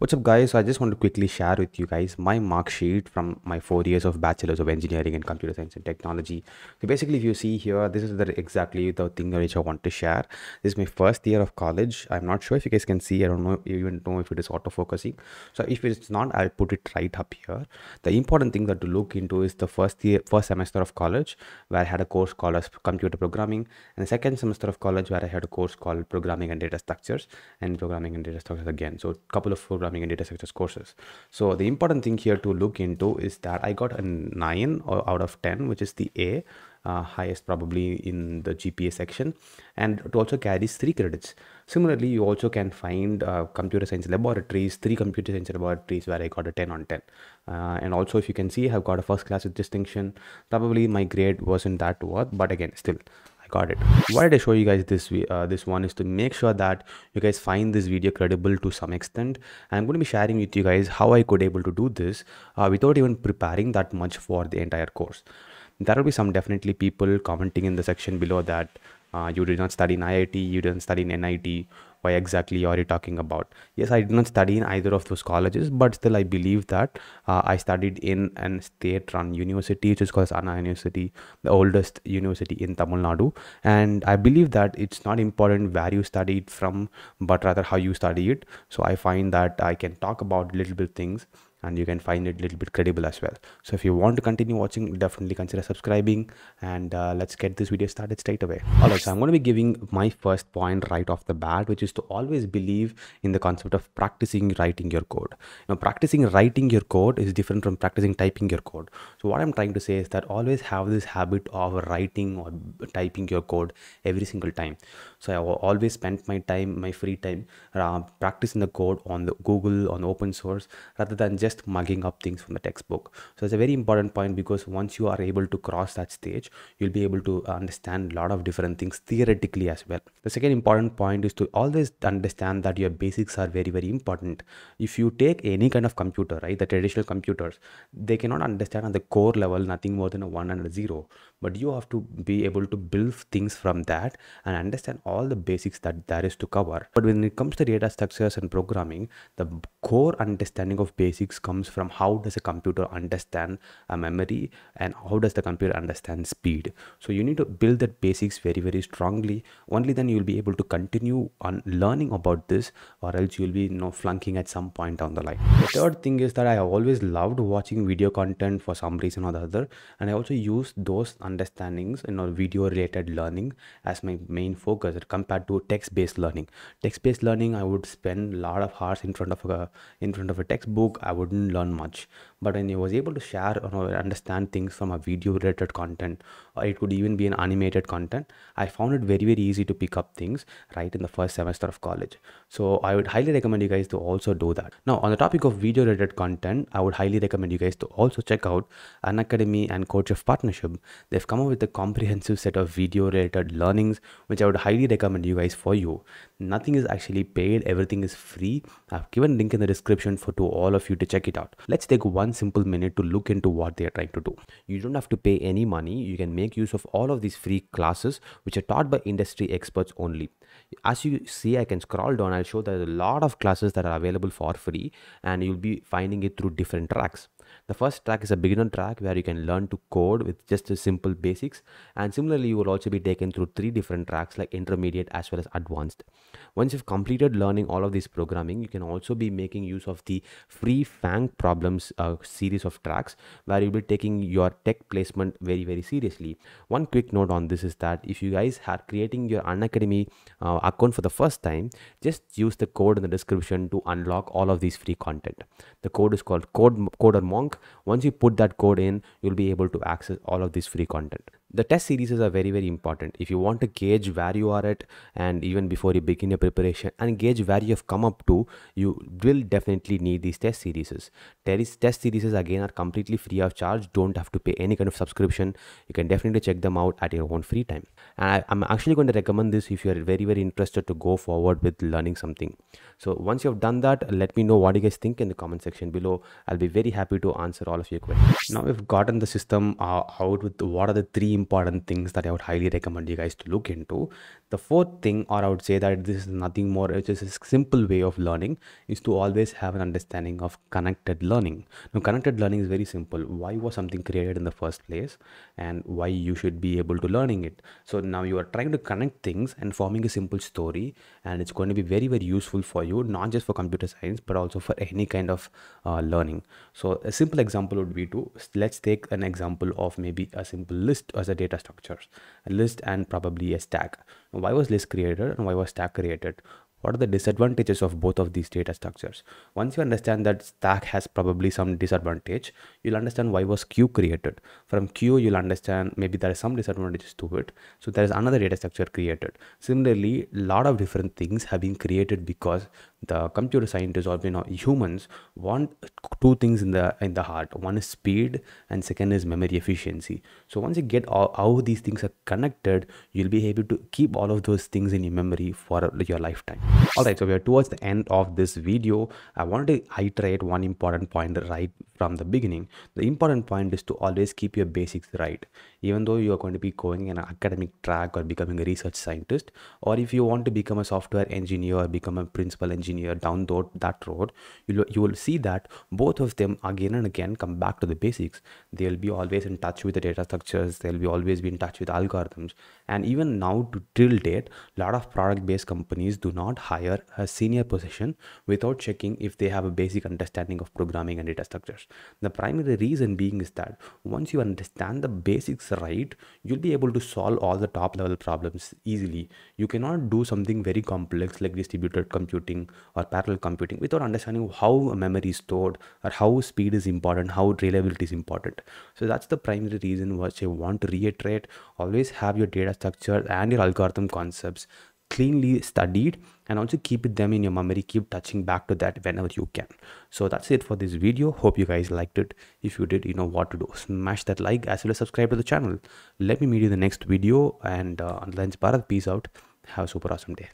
What's up, guys? So I just want to quickly share with you guys my mark sheet from my 4 years of Bachelor's of Engineering in Computer Science and Technology. So basically, if you see here, this is exactly the thing which I want to share. This is my first year of college. I'm not sure if you guys can see. I don't know even know if it is autofocusing. So if it's not, I'll put it right up here. The important thing that to look into is the first semester of college, where I had a course called as computer programming, and the second semester of college where I had a course called programming and data structures, and programming and data structures again. So a couple of programming and data structures courses. So the important thing here to look into is that I got a 9 out of 10, which is the A, highest probably in the GPA section, and it also carries 3 credits. Similarly, you also can find computer science laboratories, 3 computer science laboratories where I got a 10 on 10. And also, if you can see, I've got a first class with distinction. Probably my grade wasn't that worth, but again, still got it. Why did I show you guys this one is to make sure that you guys find this video credible to some extent. I'm going to be sharing with you guys how I could able to do this without even preparing that much for the entire course. There will be some definitely people commenting in the section below that you did not study in IIT, you didn't study in NIT. Why exactly are you talking about? Yes, I did not study in either of those colleges, but still I believe that I studied in an state-run university, which is called Anna University, the oldest university in Tamil Nadu. And I believe that it's not important where you studied from, but rather how you study it. So I find that I can talk about little bit things and you can find it a little bit credible as well. So if you want to continue watching, definitely consider subscribing, and let's get this video started straight away. Alright, so I'm going to be giving my first point right off the bat, which is to always believe in the concept of practicing writing your code. Practicing writing your code is different from practicing typing your code. So what I'm trying to say is that always have this habit of writing or typing your code every single time. So I always spend my free time practicing the code on the Google, on open source, rather than just mugging up things from the textbook. So it's a very important point, because once you are able to cross that stage, you'll be able to understand a lot of different things theoretically as well. The second important point is to always understand that your basics are very, very important. If you take any kind of computer, right, the traditional computers, they cannot understand on the core level nothing more than a 1 and a 0, but you have to be able to build things from that and understand all the basics that there is to cover. But when it comes to data structures and programming, the core understanding of basics comes from how does a computer understand a memory and how does the computer understand speed. So you need to build that basics very, very strongly. Only then you'll be able to continue on learning about this, or else you'll be flunking at some point down the line. The third thing is that I have always loved watching video content for some reason or the other, and I also use those understandings video related learning as my main focus compared to text-based learning. Text-based learning, I would spend a lot of hours in front of a textbook. I wouldn't learn much. But when I was able to share or understand things from a video related content, or it could even be an animated content, I found it very, very easy to pick up things right in the first semester of college. So I would highly recommend you guys to also do that. Now, on the topic of video related content, I would highly recommend you guys to also check out Unacademy and CodeChef partnership. They've come up with a comprehensive set of video related learnings, which I would highly recommend you guys for you. Nothing is actually paid, everything is free. I've given a link in the description to all of you to check it out. Let's take one simple minute to look into what they are trying to do. You don't have to pay any money. You can make use of all of these free classes, which are taught by industry experts only. As you see, I can scroll down. I'll show there's a lot of classes that are available for free, and you'll be finding it through different tracks. The first track is a beginner track where you can learn to code with just a simple basics, and similarly you will also be taken through 3 different tracks like intermediate as well as advanced. Once you've completed learning all of this programming, you can also be making use of the free FANG problems series of tracks, where you'll be taking your tech placement very, very seriously. One quick note on this is that if you guys are creating your Unacademy account for the first time, just use the code in the description to unlock all of these free content. The code is called Coder Monk. Once you put that code in, you'll be able to access all of this free content. The test series are very, very important. If you want to gauge where you are at, and even before you begin your preparation, and gauge where you have come up to, you will definitely need these test series. Test series again are completely free of charge. Don't have to pay any kind of subscription. You can definitely check them out at your own free time. And I'm actually going to recommend this if you are very, very interested to go forward with learning something. So once you have done that, let me know what you guys think in the comment section below. I'll be very happy to answer all of your questions. Now we've gotten the system out with what are the 3 important things that I would highly recommend you guys to look into. The fourth thing, or I would say that this is nothing more, it's just a simple way of learning, is to always have an understanding of connected learning. Now, connected learning is very simple. Why was something created in the first place, and why you should be able to learning it. So now you are trying to connect things and forming a simple story, and it's going to be very, very useful for you, not just for computer science, but also for any kind of learning. So a simple example would be to, let's take an example of maybe a simple list as a data structure, a list and probably a stack. Why was list created and why was stack created? What are the disadvantages of both of these data structures? Once you understand that stack has probably some disadvantage, you'll understand why was queue created. From queue, you'll understand maybe there are some disadvantages to it. So there is another data structure created. Similarly, a lot of different things have been created because the computer scientists, or humans, want two things in the heart. One is speed, and second is memory efficiency. So once you get how these things are connected, you'll be able to keep all of those things in your memory for your lifetime. Alright, so we are towards the end of this video. I wanted to iterate one important point right from the beginning. The important point is to always keep your basics right. Even though you are going to be going in an academic track or becoming a research scientist, or if you want to become a software engineer or become a principal engineer down that road, you will see that both of them again and again come back to the basics. They'll be always in touch with the data structures. They'll be always be in touch with algorithms. And even now, to till date, a lot of product-based companies do not hire a senior position without checking if they have a basic understanding of programming and data structures. The primary reason being is that once you understand the basics right, you'll be able to solve all the top level problems easily. You cannot do something very complex like distributed computing or parallel computing without understanding how a memory is stored, or how speed is important, how reliability is important. So that's the primary reason which I want to reiterate. Always have your data structure and your algorithm concepts cleanly studied, and also keep them in your memory. Keep touching back to that whenever you can. So that's it for this video. Hope you guys liked it. If you did, you know what to do. Smash that like as well as subscribe to the channel. Let me meet you in the next video, and Lunch Bharat, peace out. Have a super awesome day.